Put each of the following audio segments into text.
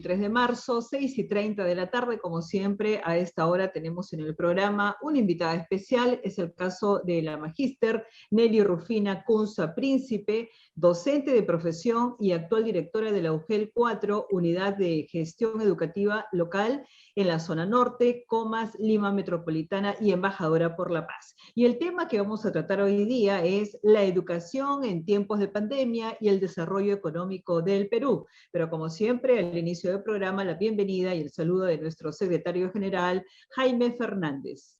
23 de marzo, 6:30 de la tarde. Como siempre, a esta hora tenemos en el programa una invitada especial. Es el caso de la magíster Nelly Rufina Cunza Príncipe, docente de profesión y actual directora de la UGEL 4, Unidad de Gestión Educativa Local en la zona norte, Comas, Lima Metropolitana, y embajadora por la paz. Y el tema que vamos a tratar hoy día es la educación en tiempos de pandemia y el desarrollo económico del Perú. Pero como siempre, al inicio del programa, la bienvenida y el saludo de nuestro secretario general, Jaime Fernández.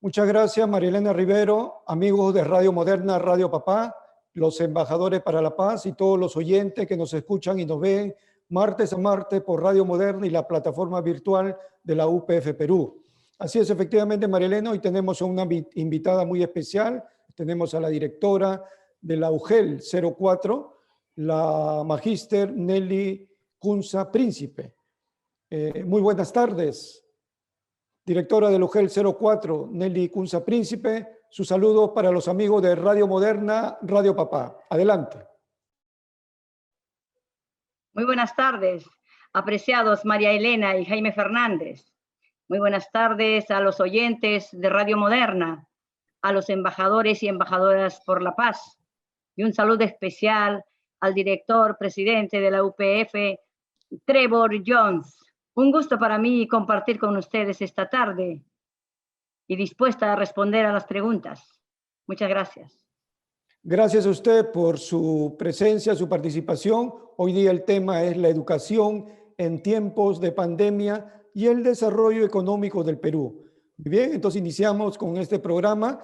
Muchas gracias, María Elena Rivero, amigos de Radio Moderna, Radio Papá, los embajadores para la paz y todos los oyentes que nos escuchan y nos ven martes a martes por Radio Moderna y la plataforma virtual de la UPF Perú. Así es, efectivamente, María Elena, hoy tenemos a una invitada muy especial. Tenemos a la directora de la UGEL 04, la magíster Nelly Cunza Príncipe. Muy buenas tardes, directora del UGEL 04, Nelly Cunza Príncipe. Su saludo para los amigos de Radio Moderna, Radio Papá. Adelante. Muy buenas tardes, apreciados María Elena y Jaime Fernández. Muy buenas tardes a los oyentes de Radio Moderna, a los embajadores y embajadoras por la paz. Y un saludo especial al director presidente de la UPF, Trevor Jones. Un gusto para mí compartir con ustedes esta tarde y dispuesta a responder a las preguntas. Muchas gracias. Gracias a usted por su presencia, su participación. Hoy día el tema es la educación en tiempos de pandemia y el desarrollo económico del Perú. Muy bien, entonces iniciamos con este programa.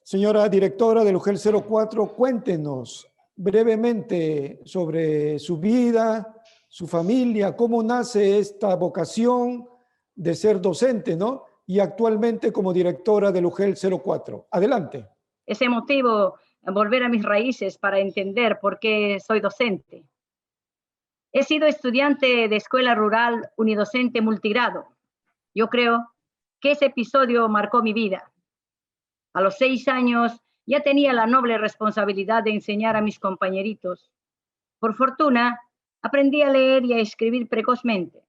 Señora directora del UGEL 04, cuéntenos brevemente sobre su vida, su familia, cómo nace esta vocación de ser docente, ¿no? Y actualmente como directora del UGEL 04. Adelante. Es emotivo volver a mis raíces para entender por qué soy docente. He sido estudiante de escuela rural unidocente multigrado. Yo creo que ese episodio marcó mi vida. A los 6 años ya tenía la noble responsabilidad de enseñar a mis compañeritos. Por fortuna, aprendí a leer y a escribir precozmente.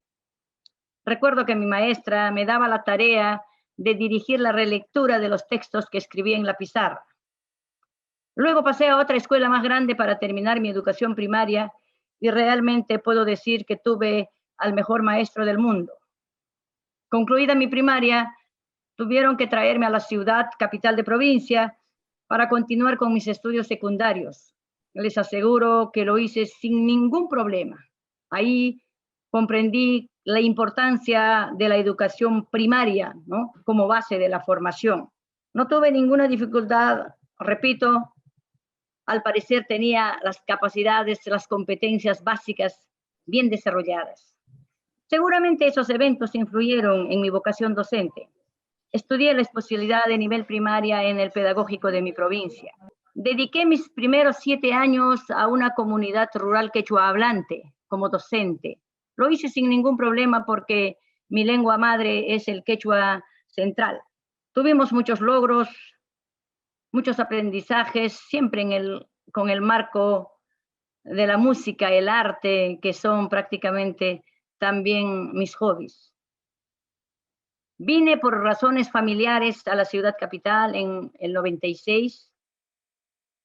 Recuerdo que mi maestra me daba la tarea de dirigir la relectura de los textos que escribía en la pizarra. Luego pasé a otra escuela más grande para terminar mi educación primaria y realmente puedo decir que tuve al mejor maestro del mundo. Concluida mi primaria, tuvieron que traerme a la ciudad capital de provincia para continuar con mis estudios secundarios. Les aseguro que lo hice sin ningún problema. Ahí comprendí la importancia de la educación primaria, ¿no?, como base de la formación. No tuve ninguna dificultad, repito, al parecer tenía las capacidades, las competencias básicas bien desarrolladas. Seguramente esos eventos influyeron en mi vocación docente. Estudié la especialidad de nivel primaria en el pedagógico de mi provincia. Dediqué mis primeros 7 años a una comunidad rural quechua hablante como docente. Lo hice sin ningún problema porque mi lengua madre es el quechua central. Tuvimos muchos logros, muchos aprendizajes, siempre con el marco de la música, el arte, que son prácticamente también mis hobbies. Vine por razones familiares a la ciudad capital en el 96.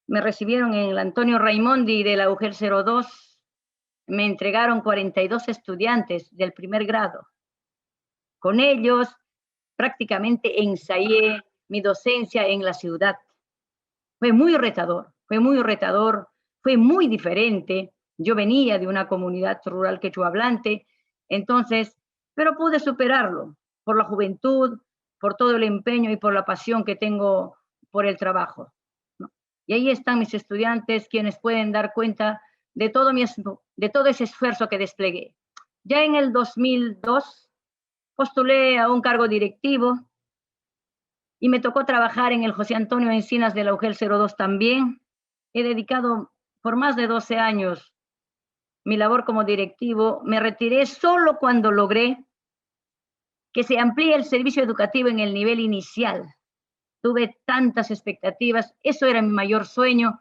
Me recibieron en el Antonio Raimondi de la UGEL 02. Me entregaron 42 estudiantes del primer grado. Con ellos prácticamente ensayé mi docencia en la ciudad. Fue muy retador, fue muy diferente. Yo venía de una comunidad rural quechua hablante, entonces, pero pude superarlo por la juventud, por todo el empeño y por la pasión que tengo por el trabajo, ¿no? Y ahí están mis estudiantes, quienes pueden dar cuenta de todo ese esfuerzo que desplegué. Ya en el 2002 postulé a un cargo directivo y me tocó trabajar en el José Antonio Encinas de la UGEL 02 también. He dedicado por más de 12 años mi labor como directivo. Me retiré solo cuando logré que se amplíe el servicio educativo en el nivel inicial. Tuve tantas expectativas, eso era mi mayor sueño,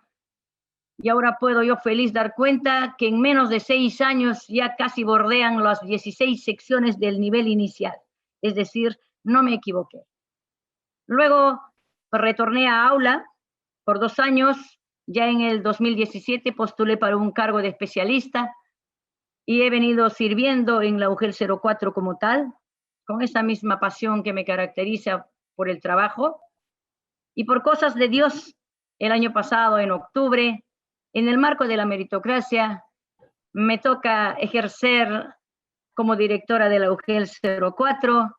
Y ahora puedo yo feliz dar cuenta que en menos de 6 años ya casi bordean las 16 secciones del nivel inicial. Es decir, no me equivoqué. Luego retorné a aula por 2 años. Ya en el 2017 postulé para un cargo de especialista y he venido sirviendo en la UGEL 04 como tal, con esa misma pasión que me caracteriza por el trabajo. Y por cosas de Dios, el año pasado, en octubre, en el marco de la meritocracia, me toca ejercer como directora de la UGEL 04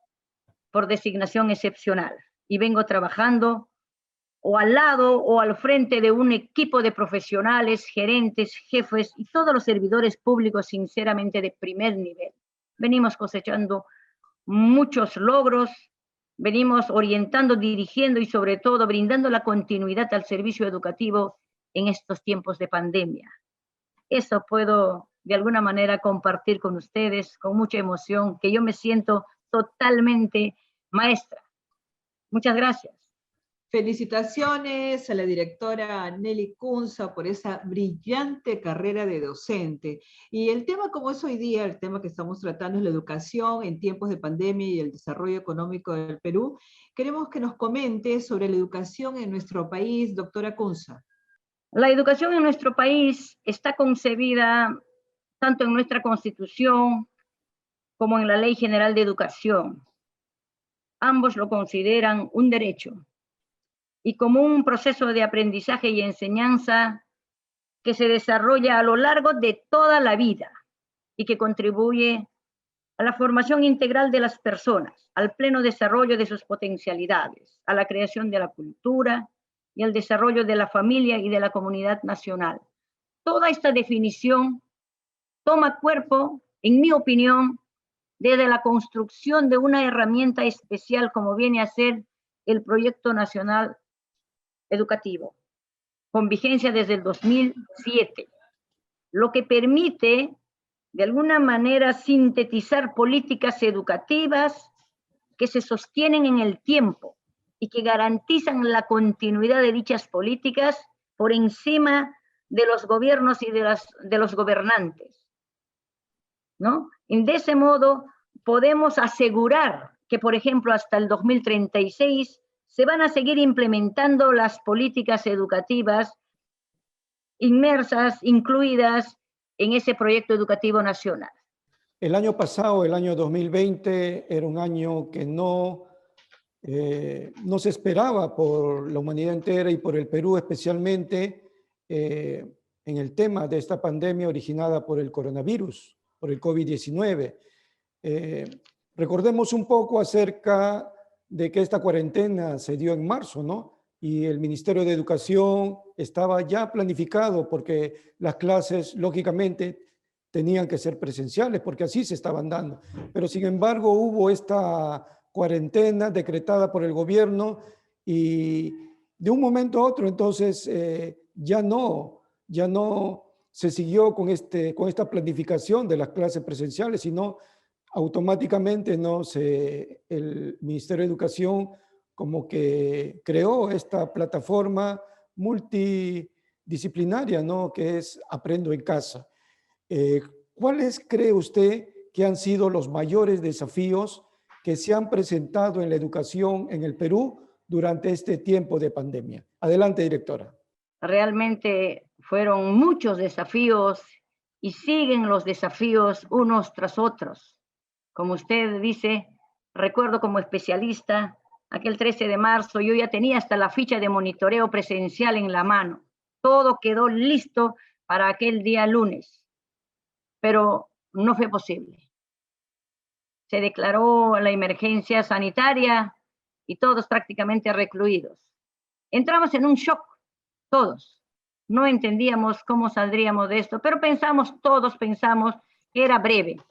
por designación excepcional. Y vengo trabajando o al lado o al frente de un equipo de profesionales, gerentes, jefes y todos los servidores públicos sinceramente de primer nivel. Venimos cosechando muchos logros, venimos orientando, dirigiendo y sobre todo brindando la continuidad al servicio educativo en estos tiempos de pandemia. Eso puedo de alguna manera compartir con ustedes con mucha emoción, que yo me siento totalmente maestra. Muchas gracias. Felicitaciones a la directora Nelly Kunza por esa brillante carrera de docente. Y el tema como es hoy día, el tema que estamos tratando es la educación en tiempos de pandemia y el desarrollo económico del Perú. Queremos que nos comente sobre la educación en nuestro país, doctora Kunza. La educación en nuestro país está concebida tanto en nuestra Constitución como en la Ley General de Educación. Ambos lo consideran un derecho y como un proceso de aprendizaje y enseñanza que se desarrolla a lo largo de toda la vida y que contribuye a la formación integral de las personas, al pleno desarrollo de sus potencialidades, a la creación de la cultura y al desarrollo de la familia y de la comunidad nacional. Toda esta definición toma cuerpo, en mi opinión, desde la construcción de una herramienta especial como viene a ser el Proyecto Nacional Educativo, con vigencia desde el 2007, lo que permite de alguna manera sintetizar políticas educativas que se sostienen en el tiempo y que garantizan la continuidad de dichas políticas por encima de los gobiernos y de los gobernantes, ¿no? De ese modo podemos asegurar que, por ejemplo, hasta el 2036 se van a seguir implementando las políticas educativas inmersas, incluidas en ese proyecto educativo nacional. El año pasado, el año 2020, era un año que no se esperaba por la humanidad entera y por el Perú especialmente en el tema de esta pandemia originada por el coronavirus, por el COVID-19. Recordemos un poco acerca de que esta cuarentena se dio en marzo, ¿no? Y el Ministerio de Educación estaba ya planificado porque las clases, lógicamente, tenían que ser presenciales porque así se estaban dando. Pero sin embargo hubo esta cuarentena decretada por el gobierno y de un momento a otro entonces ya no se siguió con esta planificación de las clases presenciales, sino automáticamente el Ministerio de Educación como que creó esta plataforma multidisciplinaria, ¿no? Que es Aprendo en Casa. ¿Cuáles cree usted que han sido los mayores desafíos que se han presentado en la educación en el Perú durante este tiempo de pandemia? Adelante, directora. Realmente fueron muchos desafíos y siguen los desafíos unos tras otros. Como usted dice, recuerdo como especialista, aquel 13 de marzo yo ya tenía hasta la ficha de monitoreo presencial en la mano. Todo quedó listo para aquel día lunes, pero no fue posible. Se declaró la emergencia sanitaria y todos prácticamente recluidos. Entramos en un shock, todos. No entendíamos cómo saldríamos de esto, pero todos pensamos que era breve,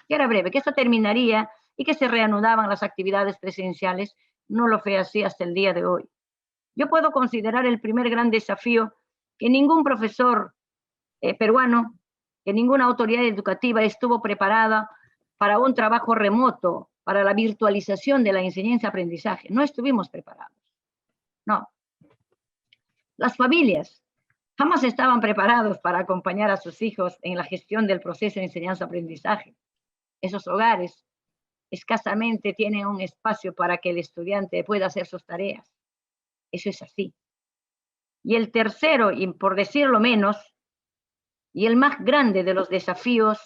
que esto terminaría y que se reanudaban las actividades presenciales. No lo fue así hasta el día de hoy. Yo puedo considerar el primer gran desafío que ningún profesor peruano, que ninguna autoridad educativa estuvo preparada para un trabajo remoto, para la virtualización de la enseñanza-aprendizaje. No estuvimos preparados. No. Las familias jamás estaban preparados para acompañar a sus hijos en la gestión del proceso de enseñanza-aprendizaje. Esos hogares escasamente tienen un espacio para que el estudiante pueda hacer sus tareas. Eso es así. Y el tercero, y por decirlo menos, y el más grande de los desafíos,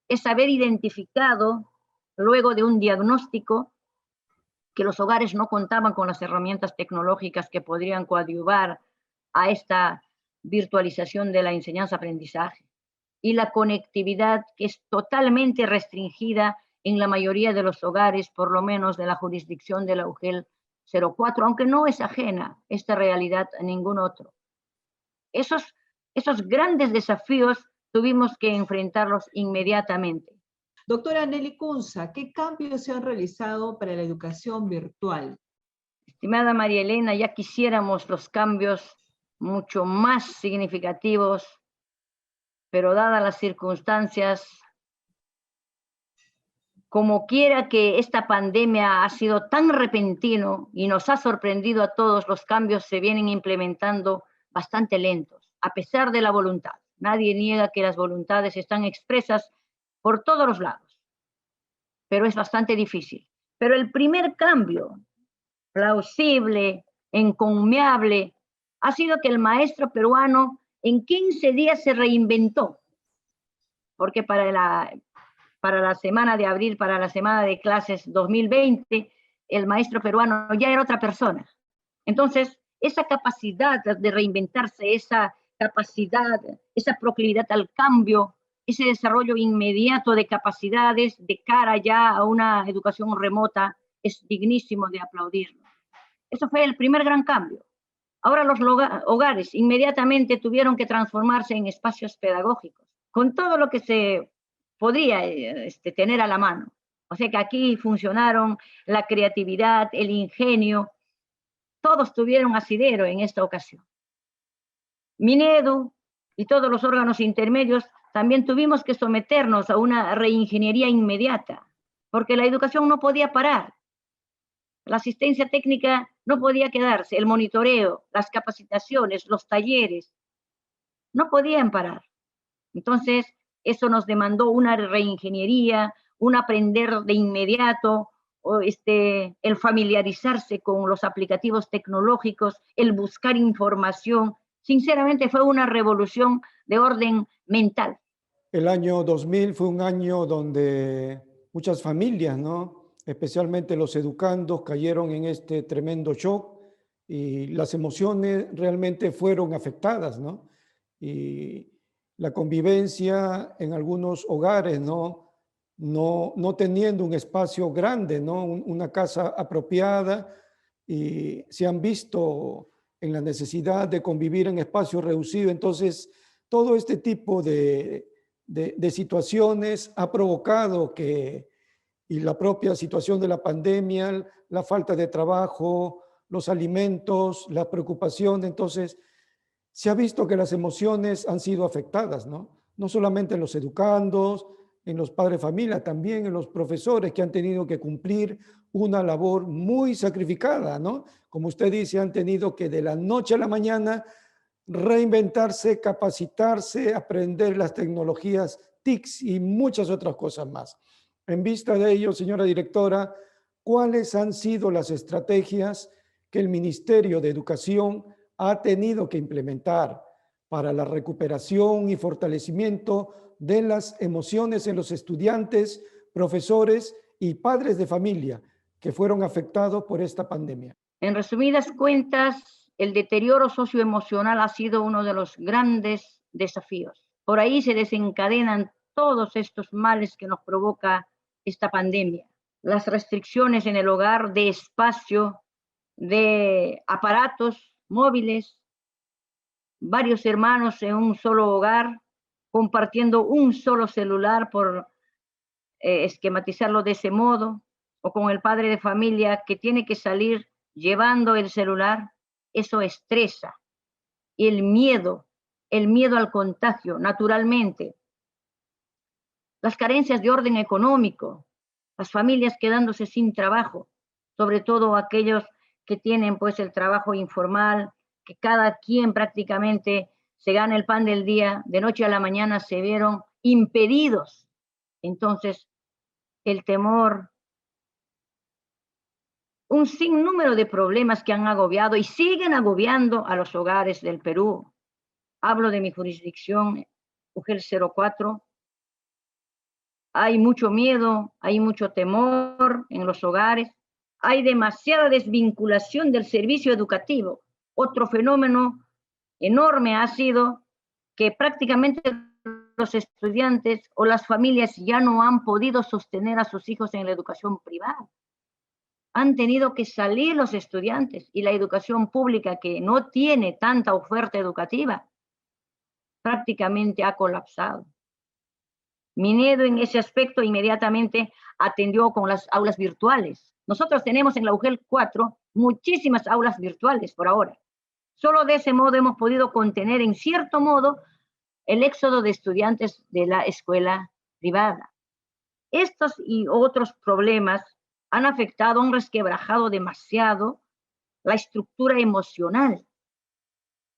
es haber identificado, luego de un diagnóstico, que los hogares no contaban con las herramientas tecnológicas que podrían coadyuvar a esta virtualización de la enseñanza-aprendizaje, y la conectividad que es totalmente restringida en la mayoría de los hogares, por lo menos de la jurisdicción de la UGEL 04, aunque no es ajena esta realidad a ningún otro. Esos grandes desafíos tuvimos que enfrentarlos inmediatamente. Doctora Nelly Kunza, ¿qué cambios se han realizado para la educación virtual? Estimada María Elena, ya quisiéramos los cambios mucho más significativos, pero dadas las circunstancias, como quiera que esta pandemia ha sido tan repentino y nos ha sorprendido a todos, los cambios se vienen implementando bastante lentos, a pesar de la voluntad. Nadie niega que las voluntades están expresas por todos los lados, pero es bastante difícil. Pero el primer cambio plausible, encomiable, ha sido que el maestro peruano en 15 días se reinventó, porque para la semana de abril, para la semana de clases 2020, el maestro peruano ya era otra persona. Entonces, esa capacidad de reinventarse, esa capacidad, esa proclividad al cambio, ese desarrollo inmediato de capacidades de cara ya a una educación remota, es dignísimo de aplaudirlo. Eso fue el primer gran cambio. Ahora los hogares inmediatamente tuvieron que transformarse en espacios pedagógicos, con todo lo que se podría tener a la mano. O sea que aquí funcionaron la creatividad, el ingenio, todos tuvieron asidero en esta ocasión. Minedu y todos los órganos intermedios también tuvimos que someternos a una reingeniería inmediata, porque la educación no podía parar. La asistencia técnica no podía quedarse, el monitoreo, las capacitaciones, los talleres, no podían parar. Entonces, eso nos demandó una reingeniería, un aprender de inmediato, el familiarizarse con los aplicativos tecnológicos, el buscar información. Sinceramente, fue una revolución de orden mental. El año 2000 fue un año donde muchas familias, ¿no?, especialmente los educandos, cayeron en este tremendo shock y las emociones realmente fueron afectadas, ¿no? Y la convivencia en algunos hogares, no teniendo un espacio grande, ¿no?, una casa apropiada, y se han visto en la necesidad de convivir en espacios reducidos. Entonces, todo este tipo de situaciones ha provocado que, y la propia situación de la pandemia, la falta de trabajo, los alimentos, la preocupación, entonces se ha visto que las emociones han sido afectadas, ¿no? No solamente en los educandos, en los padres de familia, también en los profesores que han tenido que cumplir una labor muy sacrificada, ¿no? Como usted dice, han tenido que de la noche a la mañana reinventarse, capacitarse, aprender las tecnologías TICs y muchas otras cosas más. En vista de ello, señora directora, ¿cuáles han sido las estrategias que el Ministerio de Educación ha tenido que implementar para la recuperación y fortalecimiento de las emociones en los estudiantes, profesores y padres de familia que fueron afectados por esta pandemia? En resumidas cuentas, el deterioro socioemocional ha sido uno de los grandes desafíos. Por ahí se desencadenan todos estos males que nos provoca esta pandemia. Las restricciones en el hogar de espacio, de aparatos móviles, varios hermanos en un solo hogar, compartiendo un solo celular, por esquematizarlo de ese modo, o con el padre de familia que tiene que salir llevando el celular. Eso estresa. Y el miedo al contagio, naturalmente. Las carencias de orden económico, las familias quedándose sin trabajo, sobre todo aquellos que tienen pues el trabajo informal, que cada quien prácticamente se gana el pan del día, de noche a la mañana se vieron impedidos. Entonces, el temor, un sinnúmero de problemas que han agobiado y siguen agobiando a los hogares del Perú. Hablo de mi jurisdicción, UGEL 04. Hay mucho miedo, hay mucho temor en los hogares, hay demasiada desvinculación del servicio educativo. Otro fenómeno enorme ha sido que prácticamente los estudiantes o las familias ya no han podido sostener a sus hijos en la educación privada. Han tenido que salir los estudiantes y la educación pública, que no tiene tanta oferta educativa, prácticamente ha colapsado. Minedo en ese aspecto inmediatamente atendió con las aulas virtuales. Nosotros tenemos en la UGEL 4 muchísimas aulas virtuales por ahora. Solo de ese modo hemos podido contener en cierto modo el éxodo de estudiantes de la escuela privada. Estos y otros problemas han afectado, han resquebrajado demasiado la estructura emocional,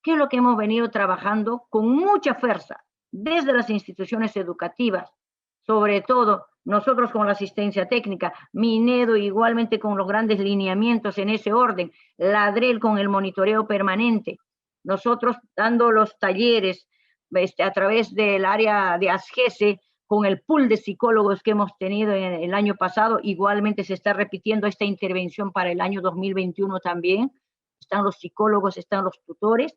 que es lo que hemos venido trabajando con mucha fuerza desde las instituciones educativas, sobre todo nosotros con la asistencia técnica, Minedo igualmente con los grandes lineamientos en ese orden, la ADREL con el monitoreo permanente, nosotros dando los talleres a través del área de ASGESE, con el pool de psicólogos que hemos tenido en el año pasado, igualmente se está repitiendo esta intervención para el año 2021 también. Están los psicólogos, están los tutores.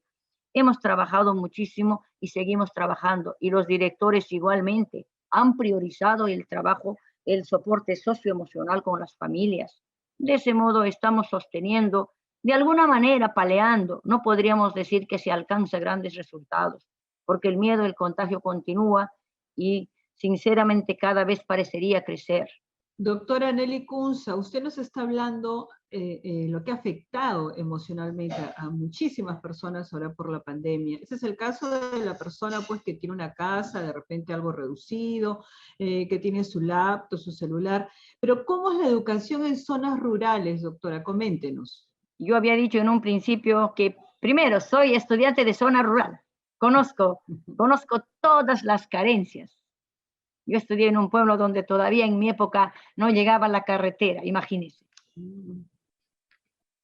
Hemos trabajado muchísimo y seguimos trabajando. Y los directores igualmente han priorizado el trabajo, el soporte socioemocional con las familias. De ese modo estamos sosteniendo, de alguna manera paleando. No podríamos decir que se alcanza grandes resultados, porque el miedo, el contagio continúa y sinceramente cada vez parecería crecer. Doctora Nelly Kunza, usted nos está hablando lo que ha afectado emocionalmente a muchísimas personas ahora por la pandemia. Ese es el caso de la persona pues, que tiene una casa, de repente algo reducido, que tiene su laptop, su celular. Pero ¿cómo es la educación en zonas rurales, doctora? Coméntenos. Yo había dicho en un principio que, primero, soy estudiante de zona rural. Conozco todas las carencias. Yo estudié en un pueblo donde todavía en mi época no llegaba la carretera, imagínense.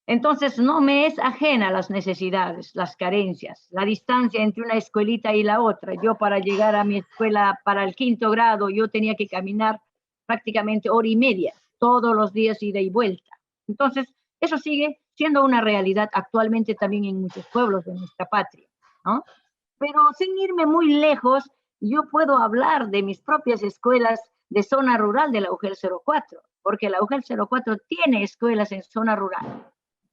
Entonces no me es ajena las necesidades, las carencias, la distancia entre una escuelita y la otra. Yo para llegar a mi escuela para el 5º grado, yo tenía que caminar prácticamente 1h30, todos los días ida y vuelta. Entonces eso sigue siendo una realidad actualmente también en muchos pueblos de nuestra patria, ¿no? Pero sin irme muy lejos, yo puedo hablar de mis propias escuelas de zona rural de la UGEL 04, porque la UGEL 04 tiene escuelas en zona rural.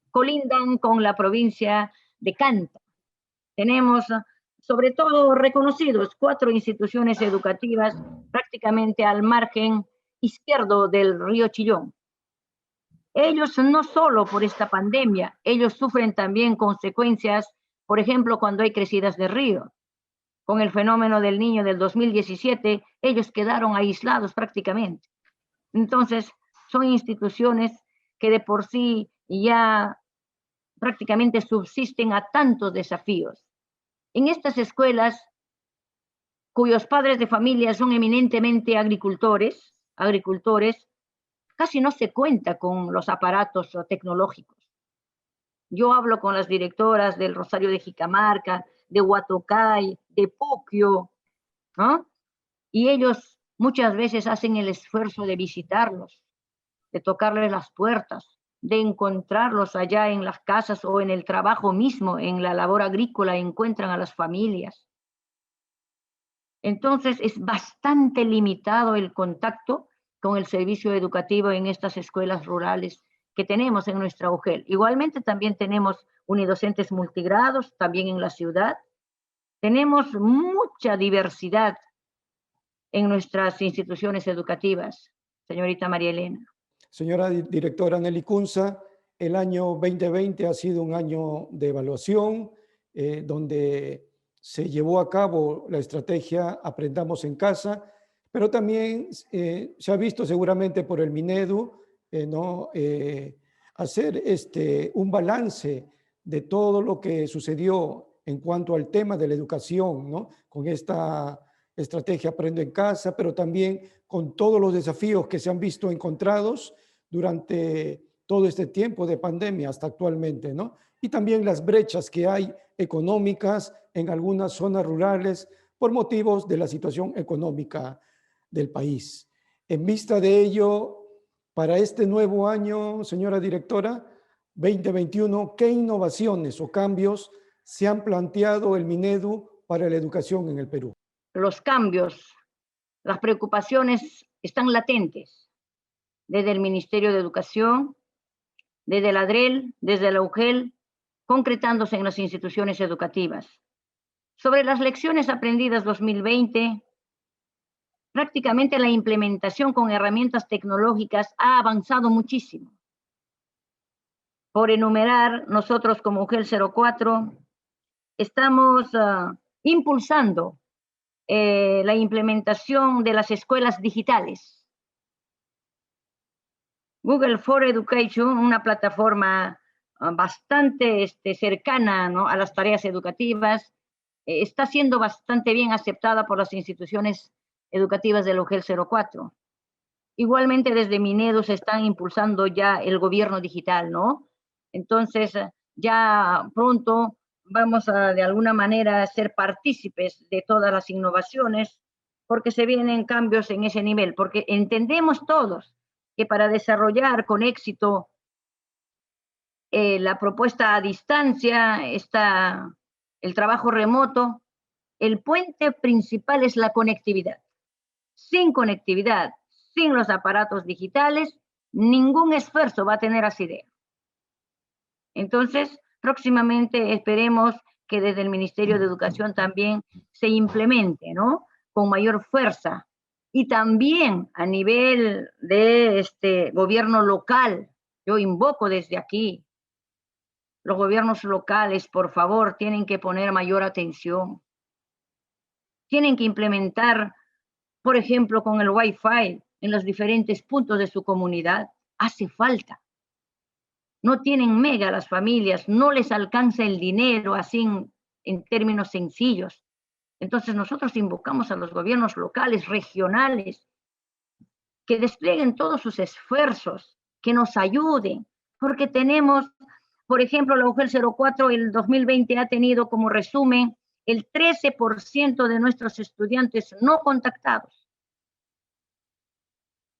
Colindan con la provincia de Canta. Tenemos, sobre todo reconocidos, 4 instituciones educativas prácticamente al margen izquierdo del río Chillón. Ellos no solo por esta pandemia, ellos sufren también consecuencias, por ejemplo, cuando hay crecidas de río. Con el fenómeno del Niño del 2017, ellos quedaron aislados prácticamente. Entonces, son instituciones que de por sí ya prácticamente subsisten a tantos desafíos. En estas escuelas, cuyos padres de familia son eminentemente agricultores, casi no se cuenta con los aparatos tecnológicos. Yo hablo con las directoras del Rosario de Jicamarca, de Huatocay, de Puquio, ¿no? Y ellos muchas veces hacen el esfuerzo de visitarlos, de tocarles las puertas, de encontrarlos allá en las casas o en el trabajo mismo, en la labor agrícola, encuentran a las familias. Entonces es bastante limitado el contacto con el servicio educativo en estas escuelas rurales que tenemos en nuestra UGEL. Igualmente también tenemos unidocentes multigrados, también en la ciudad. Tenemos mucha diversidad en nuestras instituciones educativas, señorita María Elena. Señora directora Nelly Kunza, el año 2020 ha sido un año de evaluación, donde se llevó a cabo la estrategia Aprendamos en Casa, pero también se ha visto seguramente por el Minedu, ¿no? Hacer un balance de todo lo que sucedió en cuanto al tema de la educación, ¿no? Con esta estrategia Aprendo en Casa, pero también con todos los desafíos que se han visto encontrados durante todo este tiempo de pandemia hasta actualmente, ¿no? Y también las brechas que hay económicas en algunas zonas rurales por motivos de la situación económica del país. En vista de ello, para este nuevo año, señora directora, 2021, ¿qué innovaciones o cambios se han planteado el Minedu para la educación en el Perú? Los cambios, las preocupaciones están latentes desde el Ministerio de Educación, desde la ADREL, desde la UGEL, concretándose en las instituciones educativas. Sobre las lecciones aprendidas 2020, prácticamente la implementación con herramientas tecnológicas ha avanzado muchísimo. Por enumerar, nosotros como UGEL 04 estamos impulsando la implementación de las escuelas digitales. Google for Education, una plataforma bastante cercana, ¿no?, a las tareas educativas, está siendo bastante bien aceptada por las instituciones educativas del UGEL 04. Igualmente desde Minedu se están impulsando ya el gobierno digital, ¿no? Entonces ya pronto vamos a de alguna manera ser partícipes de todas las innovaciones porque se vienen cambios en ese nivel, porque entendemos todos que para desarrollar con éxito la propuesta a distancia, el trabajo remoto, el puente principal es la conectividad. Sin conectividad, sin los aparatos digitales, ningún esfuerzo va a tener asidero. Entonces, próximamente esperemos que desde el Ministerio de Educación también se implemente, ¿no?, con mayor fuerza. Y también a nivel de gobierno local, yo invoco desde aquí, los gobiernos locales, por favor, tienen que poner mayor atención. Tienen que implementar, por ejemplo, con el Wi-Fi en los diferentes puntos de su comunidad. Hace falta. No tienen mega las familias, no les alcanza el dinero así en términos sencillos. Entonces nosotros invocamos a los gobiernos locales, regionales, que desplieguen todos sus esfuerzos, que nos ayuden, porque tenemos, por ejemplo, la UGEL 04 el 2020 ha tenido como resumen el 13% de nuestros estudiantes no contactados.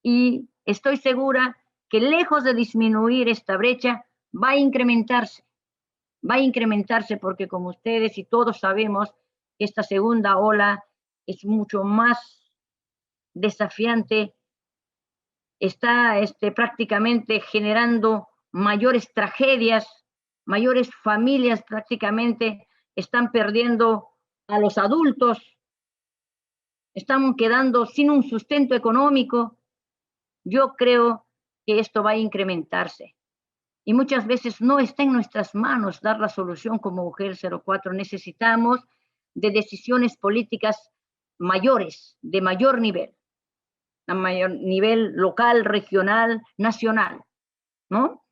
Y estoy segura que lejos de disminuir esta brecha, va a incrementarse porque como ustedes y todos sabemos, esta segunda ola es mucho más desafiante, está prácticamente generando mayores tragedias, mayores familias prácticamente están perdiendo a los adultos, están quedando sin un sustento económico. Yo creo que esto va a incrementarse. Y muchas veces no está en nuestras manos dar la solución como UGEL 04. Necesitamos de decisiones políticas mayores, de mayor nivel, a mayor nivel local, regional, nacional, ¿no?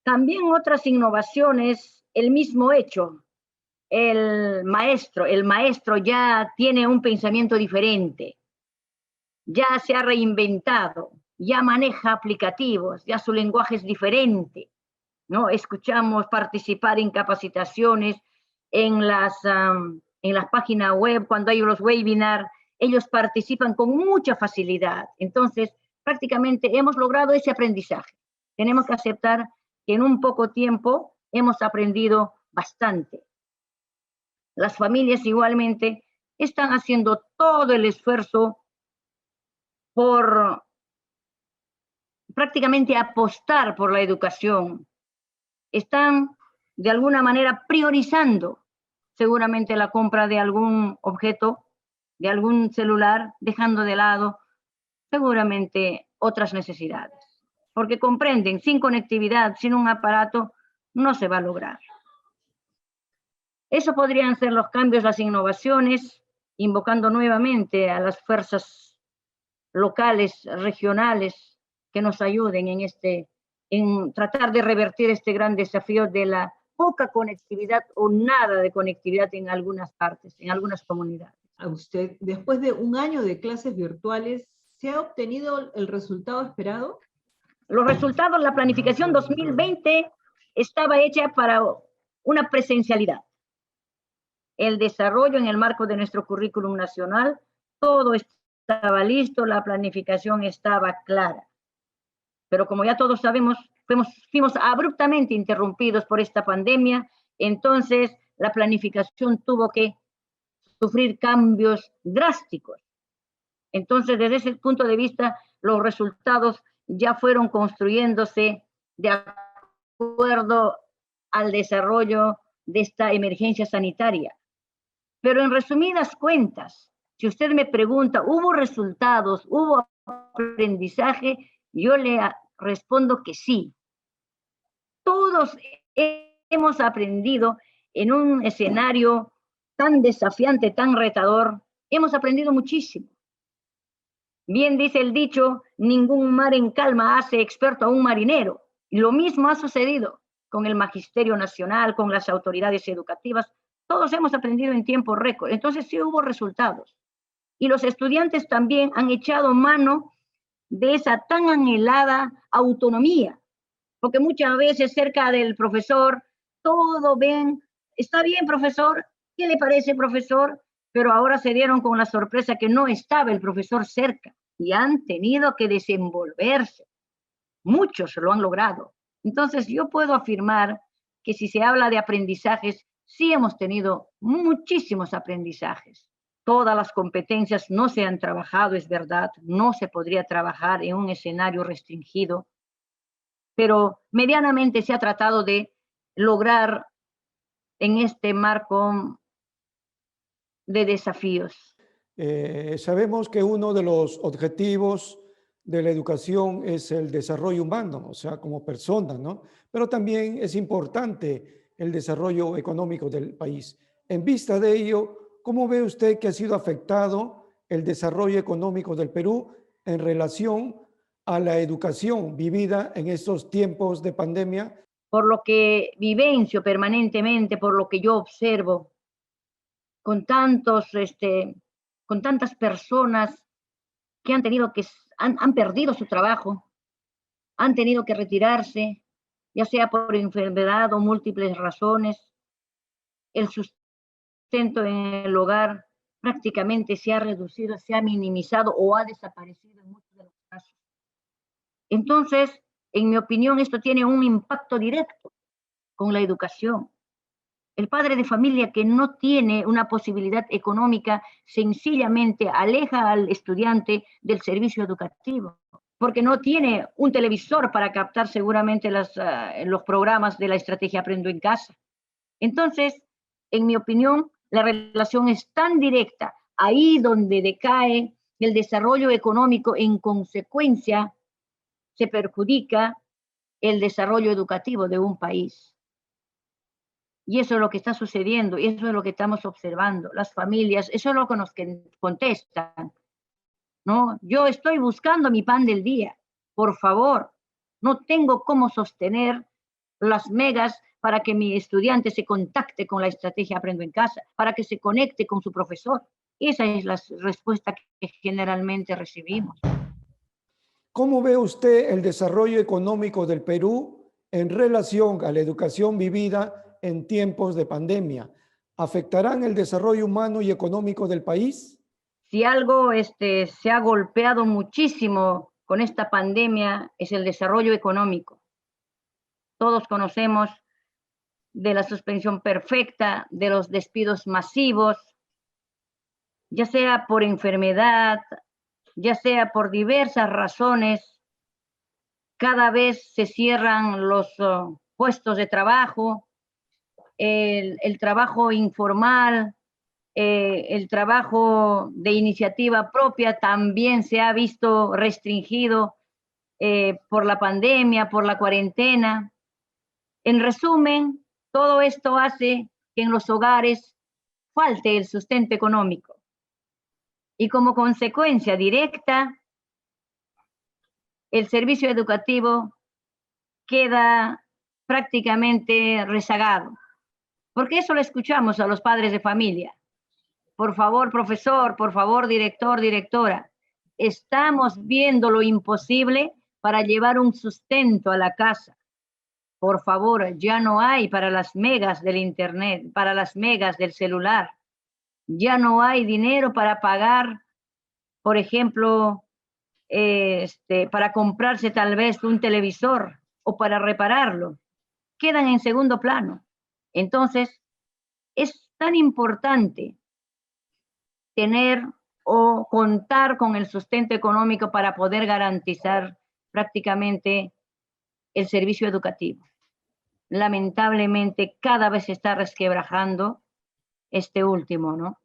También otras innovaciones, el mismo hecho, el maestro ya tiene un pensamiento diferente, ya se ha reinventado, ya maneja aplicativos, ya su lenguaje es diferente, ¿no? Escuchamos participar en capacitaciones, en las páginas web, cuando hay los webinars, ellos participan con mucha facilidad. Entonces, prácticamente hemos logrado ese aprendizaje. Tenemos que aceptar que en un poco tiempo hemos aprendido bastante. Las familias igualmente están haciendo todo el esfuerzo por prácticamente apostar por la educación. Están de alguna manera priorizando seguramente la compra de algún objeto, de algún celular, dejando de lado seguramente otras necesidades. Porque comprenden, sin conectividad, sin un aparato, no se va a lograr. Eso podrían ser los cambios, las innovaciones, invocando nuevamente a las fuerzas locales, regionales, que nos ayuden en tratar de revertir este gran desafío de la poca conectividad o nada de conectividad en algunas partes, en algunas comunidades. A usted, después de un año de clases virtuales, ¿se ha obtenido el resultado esperado? Los resultados, la planificación 2020 estaba hecha para una presencialidad. El desarrollo en el marco de nuestro currículum nacional, todo estaba listo, la planificación estaba clara. Pero como ya todos sabemos, fuimos abruptamente interrumpidos por esta pandemia, entonces la planificación tuvo que sufrir cambios drásticos. Entonces, desde ese punto de vista, los resultados ya fueron construyéndose de acuerdo al desarrollo de esta emergencia sanitaria. Pero en resumidas cuentas, si usted me pregunta, ¿hubo resultados, hubo aprendizaje? Yo le respondo que sí. Todos hemos aprendido en un escenario tan desafiante, tan retador, hemos aprendido muchísimo. Bien dice el dicho, ningún mar en calma hace experto a un marinero. Y lo mismo ha sucedido con el Magisterio Nacional, con las autoridades educativas. Todos hemos aprendido en tiempo récord. Entonces sí hubo resultados. Y los estudiantes también han echado mano de esa tan anhelada autonomía. Porque muchas veces cerca del profesor, todo ven, está bien profesor, ¿qué le parece profesor? Pero ahora se dieron con la sorpresa que no estaba el profesor cerca y han tenido que desenvolverse. Muchos lo han logrado. Entonces yo puedo afirmar que si se habla de aprendizajes, sí hemos tenido muchísimos aprendizajes. Todas las competencias no se han trabajado, es verdad, no se podría trabajar en un escenario restringido, pero medianamente se ha tratado de lograr en este marco de desafíos. Sabemos que uno de los objetivos de la educación es el desarrollo humano, o sea, como persona, ¿no? Pero también es importante el desarrollo económico del país. En vista de ello, ¿cómo ve usted que ha sido afectado el desarrollo económico del Perú en relación a la educación vivida en estos tiempos de pandemia? Por lo que vivencio permanentemente, por lo que yo observo, con tantas personas que han perdido su trabajo, han tenido que retirarse, ya sea por enfermedad o múltiples razones. El sustento en el hogar prácticamente se ha reducido, se ha minimizado o ha desaparecido en muchos de los casos. Entonces, en mi opinión, esto tiene un impacto directo con la educación. El padre de familia que no tiene una posibilidad económica sencillamente aleja al estudiante del servicio educativo, porque no tiene un televisor para captar seguramente los programas de la estrategia Aprendo en Casa. Entonces, en mi opinión, la relación es tan directa, ahí donde decae el desarrollo económico, en consecuencia se perjudica el desarrollo educativo de un país. Y eso es lo que está sucediendo, y eso es lo que estamos observando. Las familias, eso es lo que nos contestan, ¿no? Yo estoy buscando mi pan del día, por favor. No tengo cómo sostener las megas para que mi estudiante se contacte con la estrategia Aprendo en Casa, para que se conecte con su profesor. Esa es la respuesta que generalmente recibimos. ¿Cómo ve usted el desarrollo económico del Perú en relación a la educación vivida en tiempos de pandemia? ¿Afectarán el desarrollo humano y económico del país? Si algo se ha golpeado muchísimo con esta pandemia es el desarrollo económico. Todos conocemos de la suspensión perfecta, de los despidos masivos, ya sea por enfermedad, ya sea por diversas razones. Cada vez se cierran los puestos de trabajo, el trabajo informal, el trabajo de iniciativa propia también se ha visto restringido por la pandemia, por la cuarentena. En resumen, todo esto hace que en los hogares falte el sustento económico. Y como consecuencia directa, el servicio educativo queda prácticamente rezagado. Porque eso lo escuchamos a los padres de familia. Por favor, profesor, por favor, director, directora, estamos viendo lo imposible para llevar un sustento a la casa. Por favor, ya no hay para las megas del internet, para las megas del celular. Ya no hay dinero para pagar, por ejemplo, para comprarse tal vez un televisor o para repararlo. Quedan en segundo plano. Entonces, es tan importante tener o contar con el sustento económico para poder garantizar prácticamente el servicio educativo. Lamentablemente, cada vez se está resquebrajando este último, ¿no?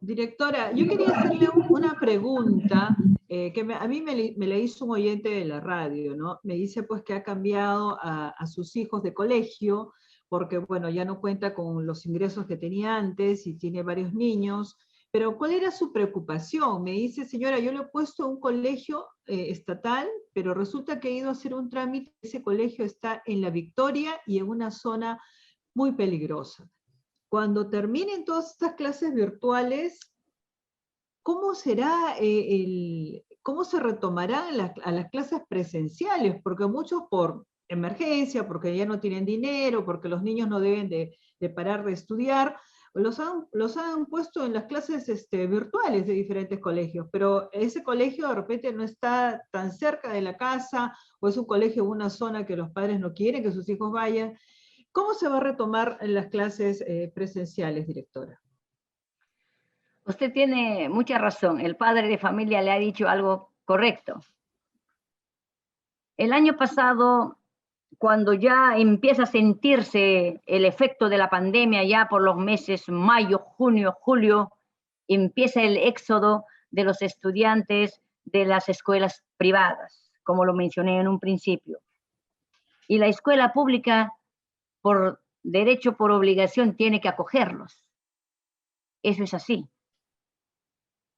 Directora, yo quería hacerle una pregunta que a mí me la hizo un oyente de la radio, ¿no? Me dice pues que ha cambiado a sus hijos de colegio porque, bueno, ya no cuenta con los ingresos que tenía antes y tiene varios niños. Pero ¿cuál era su preocupación? Me dice, señora, yo lo he puesto a un colegio estatal, pero resulta que he ido a hacer un trámite, ese colegio está en La Victoria y en una zona muy peligrosa. Cuando terminen todas estas clases virtuales, ¿cómo será cómo se retomarán a las clases presenciales? Porque muchos por emergencia, porque ya no tienen dinero, porque los niños no deben de parar de estudiar, los han puesto en las clases virtuales de diferentes colegios, pero ese colegio de repente no está tan cerca de la casa, o es un colegio en una zona que los padres no quieren que sus hijos vayan. ¿Cómo se va a retomar en las clases presenciales, directora? Usted tiene mucha razón. El padre de familia le ha dicho algo correcto. El año pasado, cuando ya empieza a sentirse el efecto de la pandemia, ya por los meses mayo, junio, julio, empieza el éxodo de los estudiantes de las escuelas privadas, como lo mencioné en un principio. Y la escuela pública, por derecho, por obligación, tiene que acogerlos. Eso es así.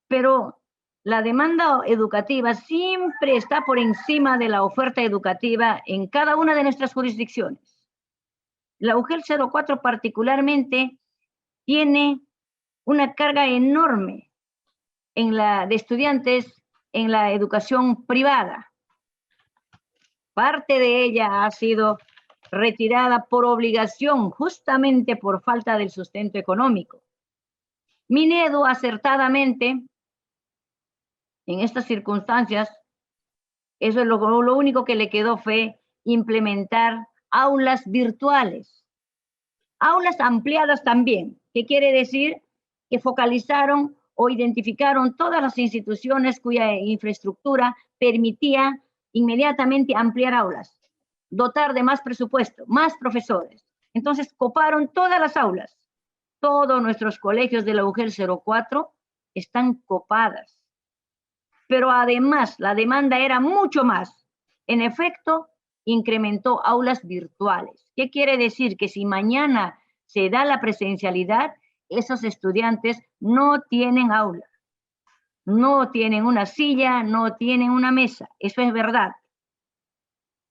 Pero la demanda educativa siempre está por encima de la oferta educativa en cada una de nuestras jurisdicciones. La UGEL 04 particularmente tiene una carga enorme de estudiantes en la educación privada. Parte de ella ha sido retirada por obligación, justamente por falta del sustento económico. Minedu acertadamente, en estas circunstancias, eso es lo único que le quedó fue implementar aulas virtuales. Aulas ampliadas también, que quiere decir que focalizaron o identificaron todas las instituciones cuya infraestructura permitía inmediatamente ampliar aulas, dotar de más presupuesto, más profesores. Entonces coparon todas las aulas. Todos nuestros colegios de la UGEL 04 están copadas. Pero además la demanda era mucho más. En efecto, incrementó aulas virtuales. ¿Qué quiere decir? Que si mañana se da la presencialidad, esos estudiantes no tienen aula, no tienen una silla, no tienen una mesa. Eso es verdad.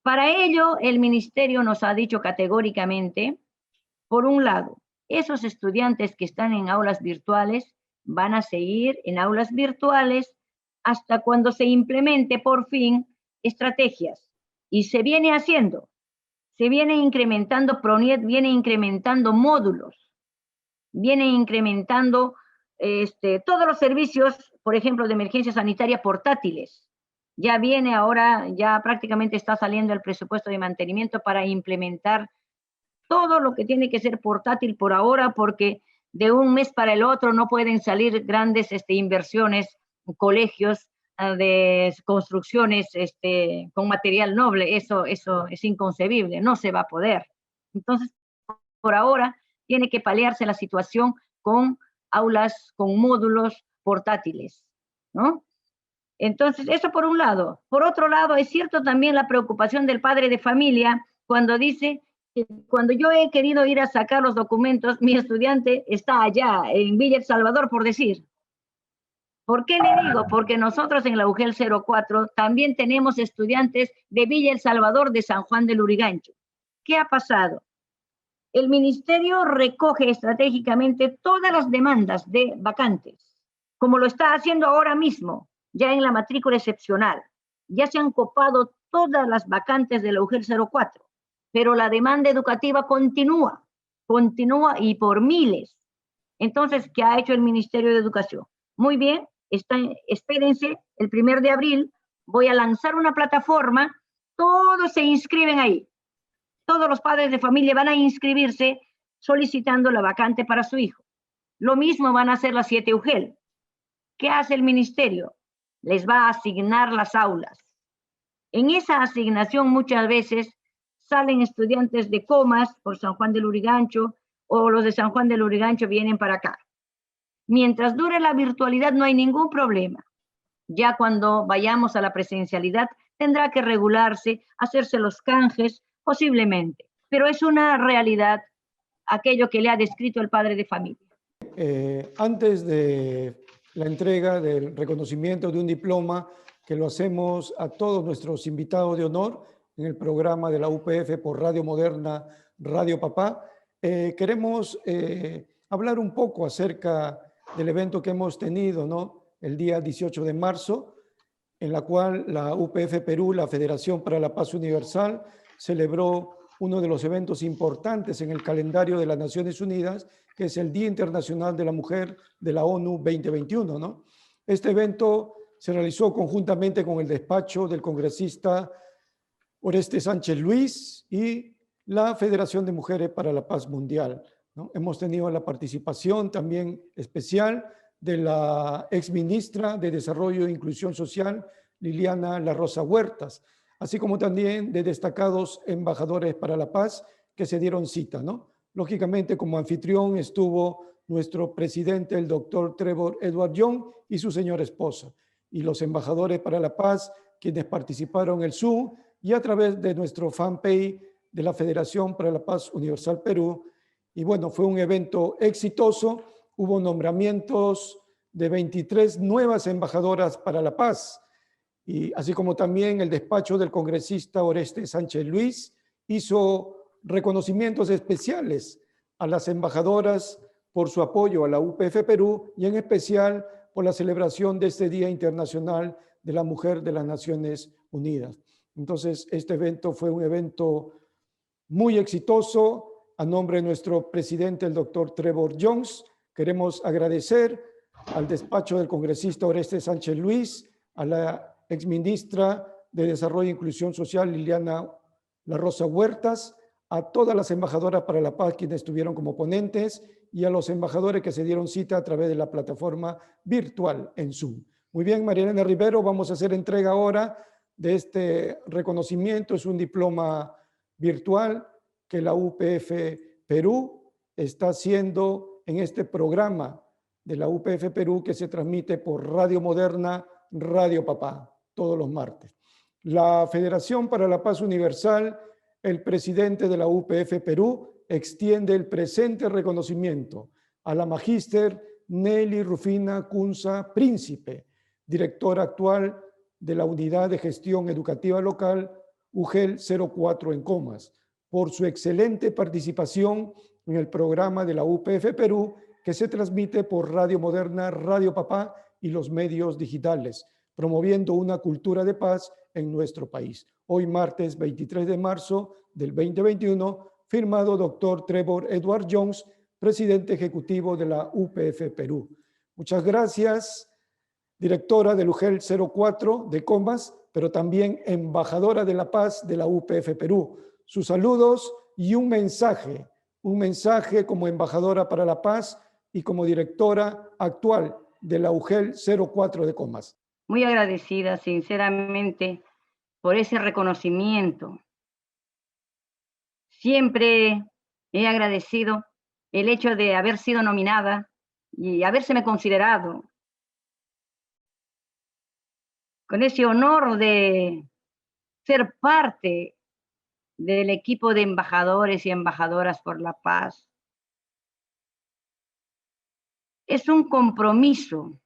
Para ello, el ministerio nos ha dicho categóricamente, por un lado, esos estudiantes que están en aulas virtuales van a seguir en aulas virtuales hasta cuando se implemente por fin estrategias. Y se viene haciendo, se viene incrementando, PRONIET viene incrementando módulos, viene incrementando todos los servicios, por ejemplo, de emergencia sanitaria portátiles. Ya viene ahora, ya prácticamente está saliendo el presupuesto de mantenimiento para implementar todo lo que tiene que ser portátil por ahora, porque de un mes para el otro no pueden salir grandes inversiones, colegios de construcciones con material noble. Eso es inconcebible, no se va a poder. Entonces, por ahora, tiene que paliarse la situación con aulas, con módulos portátiles, ¿no? Entonces, eso por un lado. Por otro lado, es cierto también la preocupación del padre de familia cuando dice que cuando yo he querido ir a sacar los documentos, mi estudiante está allá, en Villa El Salvador, por decir. ¿Por qué le digo? Porque nosotros en la UGEL 04 también tenemos estudiantes de Villa El Salvador, de San Juan del Lurigancho, ¿qué ha pasado? El ministerio recoge estratégicamente todas las demandas de vacantes, como lo está haciendo ahora mismo, ya en la matrícula excepcional. Ya se han copado todas las vacantes de la UGEL 04, pero la demanda educativa continúa y por miles. Entonces, ¿qué ha hecho el Ministerio de Educación? Muy bien, espérense, el 1 de abril voy a lanzar una plataforma, todos se inscriben ahí. Todos los padres de familia van a inscribirse solicitando la vacante para su hijo. Lo mismo van a hacer las 7 UGEL. ¿Qué hace el ministerio? Les va a asignar las aulas. En esa asignación muchas veces salen estudiantes de Comas por San Juan del Lurigancho, o los de San Juan del Lurigancho vienen para acá. Mientras dure la virtualidad no hay ningún problema. Ya cuando vayamos a la presencialidad tendrá que regularse, hacerse los canjes, posiblemente. Pero es una realidad aquello que le ha descrito el padre de familia. Antes de la entrega del reconocimiento de un diploma, que lo hacemos a todos nuestros invitados de honor en el programa de la UPF por Radio Moderna, Radio Papá, queremos hablar un poco acerca del evento que hemos tenido, ¿no? El día 18 de marzo, en la cual la UPF Perú, la Federación para la Paz Universal, celebró uno de los eventos importantes en el calendario de las Naciones Unidas, que es el Día Internacional de la Mujer de la ONU 2021, ¿no? Este evento se realizó conjuntamente con el despacho del congresista Oreste Sánchez Luis y la Federación de Mujeres para la Paz Mundial, ¿no? Hemos tenido la participación también especial de la exministra de Desarrollo e Inclusión Social, Liliana La Rosa Huertas, así como también de destacados embajadores para la paz que se dieron cita, ¿no? Lógicamente, como anfitrión estuvo nuestro presidente, el doctor Trevor Edward Young, y su señora esposa, y los embajadores para la paz, quienes participaron en el Zoom, y a través de nuestro fanpage de la Federación para la Paz Universal Perú. Y bueno, fue un evento exitoso. Hubo nombramientos de 23 nuevas embajadoras para la paz, y así como también el despacho del congresista Oreste Sánchez Luis hizo reconocimientos especiales a las embajadoras por su apoyo a la UPF Perú y en especial por la celebración de este Día Internacional de la Mujer de las Naciones Unidas. Entonces, este evento fue un evento muy exitoso. A nombre de nuestro presidente, el doctor Trevor Jones, queremos agradecer al despacho del congresista Oreste Sánchez Luis, a la exministra de Desarrollo e Inclusión Social, Liliana La Rosa Huertas, a todas las embajadoras para la paz quienes estuvieron como ponentes y a los embajadores que se dieron cita a través de la plataforma virtual en Zoom. Muy bien, María Elena Rivero, vamos a hacer entrega ahora de este reconocimiento. Es un diploma virtual que la UPF Perú está haciendo en este programa de la UPF Perú que se transmite por Radio Moderna, Radio Papá, todos los martes. La Federación para la Paz Universal, el presidente de la UPF Perú, extiende el presente reconocimiento a la magíster Nelly Rufina Cunza Príncipe, directora actual de la Unidad de Gestión Educativa Local UGEL 04 en Comas, por su excelente participación en el programa de la UPF Perú que se transmite por Radio Moderna, Radio Papá y los medios digitales, promoviendo una cultura de paz en nuestro país. Hoy, martes 23 de marzo del 2021, firmado Dr. Trevor Edward Jones, presidente ejecutivo de la UPF Perú. Muchas gracias, directora del UGEL 04 de Comas, pero también embajadora de la paz de la UPF Perú. Sus saludos y un mensaje como embajadora para la paz y como directora actual de la UGEL 04 de Comas. Muy agradecida, sinceramente, por ese reconocimiento. Siempre he agradecido el hecho de haber sido nominada y habérseme considerado con ese honor de ser parte del equipo de embajadores y embajadoras por la paz. Es un compromiso,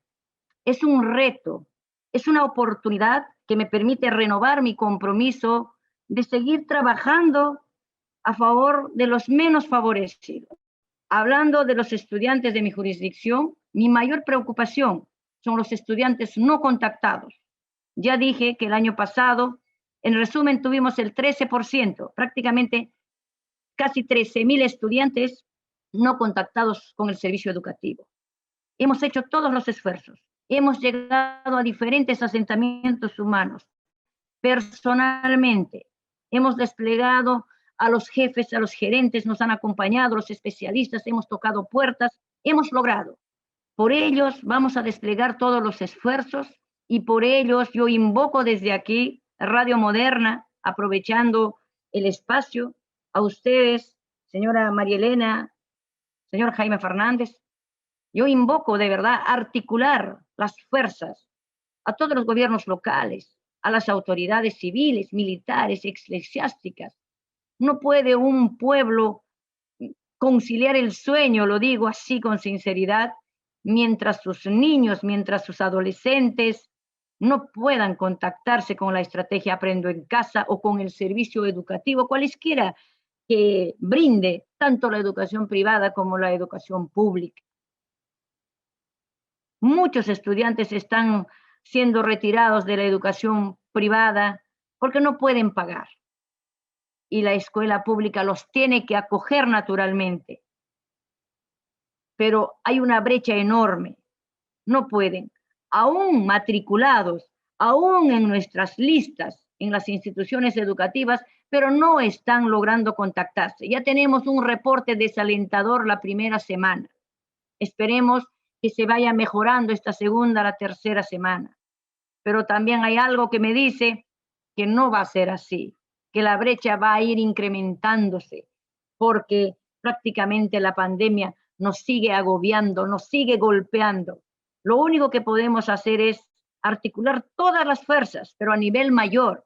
es un reto, es una oportunidad que me permite renovar mi compromiso de seguir trabajando a favor de los menos favorecidos. Hablando de los estudiantes de mi jurisdicción, mi mayor preocupación son los estudiantes no contactados. Ya dije que el año pasado, en resumen, tuvimos el 13%, prácticamente casi 13.000 estudiantes no contactados con el servicio educativo. Hemos hecho todos los esfuerzos. Hemos llegado a diferentes asentamientos humanos. Personalmente, hemos desplegado a los jefes, a los gerentes, nos han acompañado, los especialistas, hemos tocado puertas, hemos logrado. Por ellos vamos a desplegar todos los esfuerzos y por ellos yo invoco desde aquí, Radio Moderna, aprovechando el espacio, a ustedes, señora María Elena, señor Jaime Fernández, yo invoco de verdad articular las fuerzas a todos los gobiernos locales, a las autoridades civiles, militares, eclesiásticas. No puede un pueblo conciliar el sueño, lo digo así con sinceridad, mientras sus niños, mientras sus adolescentes no puedan contactarse con la estrategia Aprendo en Casa o con el servicio educativo, cualesquiera que brinde tanto la educación privada como la educación pública. Muchos estudiantes están siendo retirados de la educación privada porque no pueden pagar. Y la escuela pública los tiene que acoger naturalmente. Pero hay una brecha enorme. No pueden. Aún matriculados, aún en nuestras listas, en las instituciones educativas, pero no están logrando contactarse. Ya tenemos un reporte desalentador la primera semana. Esperemos que se vaya mejorando esta segunda, la tercera semana. Pero también hay algo que me dice que no va a ser así, que la brecha va a ir incrementándose, porque prácticamente la pandemia nos sigue agobiando, nos sigue golpeando. Lo único que podemos hacer es articular todas las fuerzas, pero a nivel mayor,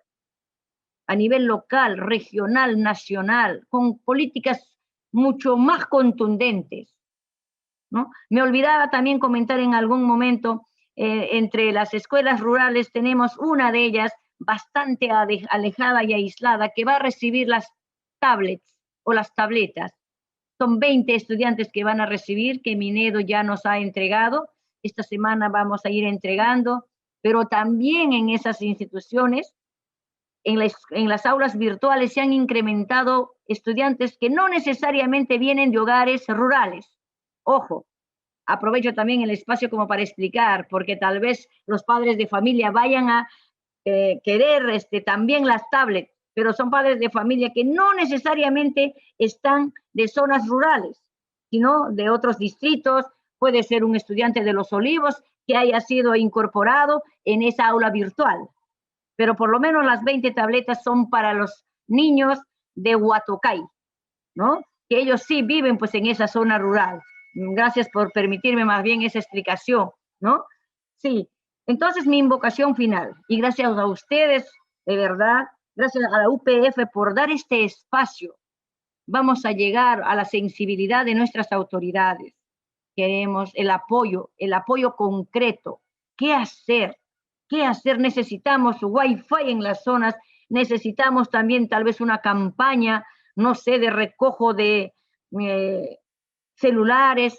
a nivel local, regional, nacional, con políticas mucho más contundentes, ¿no? Me olvidaba también comentar en algún momento, entre las escuelas rurales tenemos una de ellas bastante alejada y aislada que va a recibir las tablets o las tabletas. Son 20 estudiantes que van a recibir, que Minedo ya nos ha entregado. Esta semana vamos a ir entregando, pero también en esas instituciones, en las aulas virtuales se han incrementado estudiantes que no necesariamente vienen de hogares rurales. Ojo, aprovecho también el espacio como para explicar, porque tal vez los padres de familia vayan a querer también las tablets, pero son padres de familia que no necesariamente están de zonas rurales, sino de otros distritos. Puede ser un estudiante de Los Olivos que haya sido incorporado en esa aula virtual, pero por lo menos las 20 tabletas son para los niños de Huatocay, ¿no? Que ellos sí viven pues en esa zona rural. Gracias por permitirme más bien esa explicación, ¿no? Sí, entonces mi invocación final, y gracias a ustedes, de verdad, gracias a la UPF por dar este espacio, vamos a llegar a la sensibilidad de nuestras autoridades. Queremos el apoyo concreto. ¿Qué hacer? ¿Qué hacer? Necesitamos Wi-Fi en las zonas, necesitamos también tal vez una campaña, no sé, de recojo de celulares,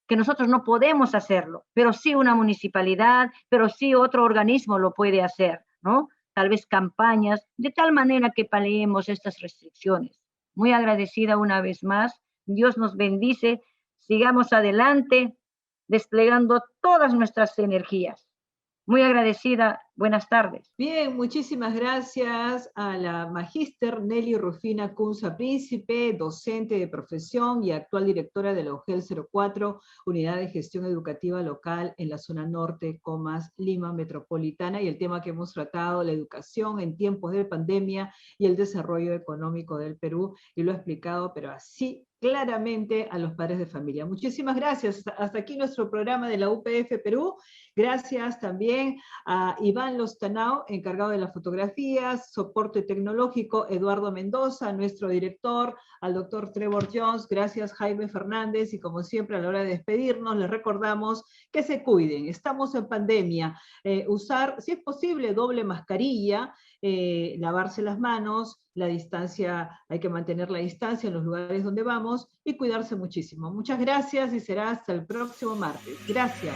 que nosotros no podemos hacerlo, pero sí una municipalidad, pero sí otro organismo lo puede hacer, ¿no? Tal vez campañas, de tal manera que paliemos estas restricciones. Muy agradecida una vez más. Dios nos bendice. Sigamos adelante, desplegando todas nuestras energías. Muy agradecida. Buenas tardes. Bien, muchísimas gracias a la magíster Nelly Rufina Kunza Príncipe, docente de profesión y actual directora de la UGEL 04, Unidad de Gestión Educativa Local en la zona norte, Lima Metropolitana, y el tema que hemos tratado, la educación en tiempos de pandemia y el desarrollo económico del Perú, y lo ha explicado, pero así claramente a los padres de familia. Muchísimas gracias. Hasta aquí nuestro programa de la UPF Perú. Gracias también a Iván Lostanao, encargado de las fotografías, soporte tecnológico, Eduardo Mendoza, nuestro director, al doctor Trevor Jones, gracias Jaime Fernández, y como siempre a la hora de despedirnos les recordamos que se cuiden, estamos en pandemia, usar, si es posible, doble mascarilla, lavarse las manos, la distancia, hay que mantener la distancia en los lugares donde vamos y cuidarse muchísimo. Muchas gracias y será hasta el próximo martes. Gracias.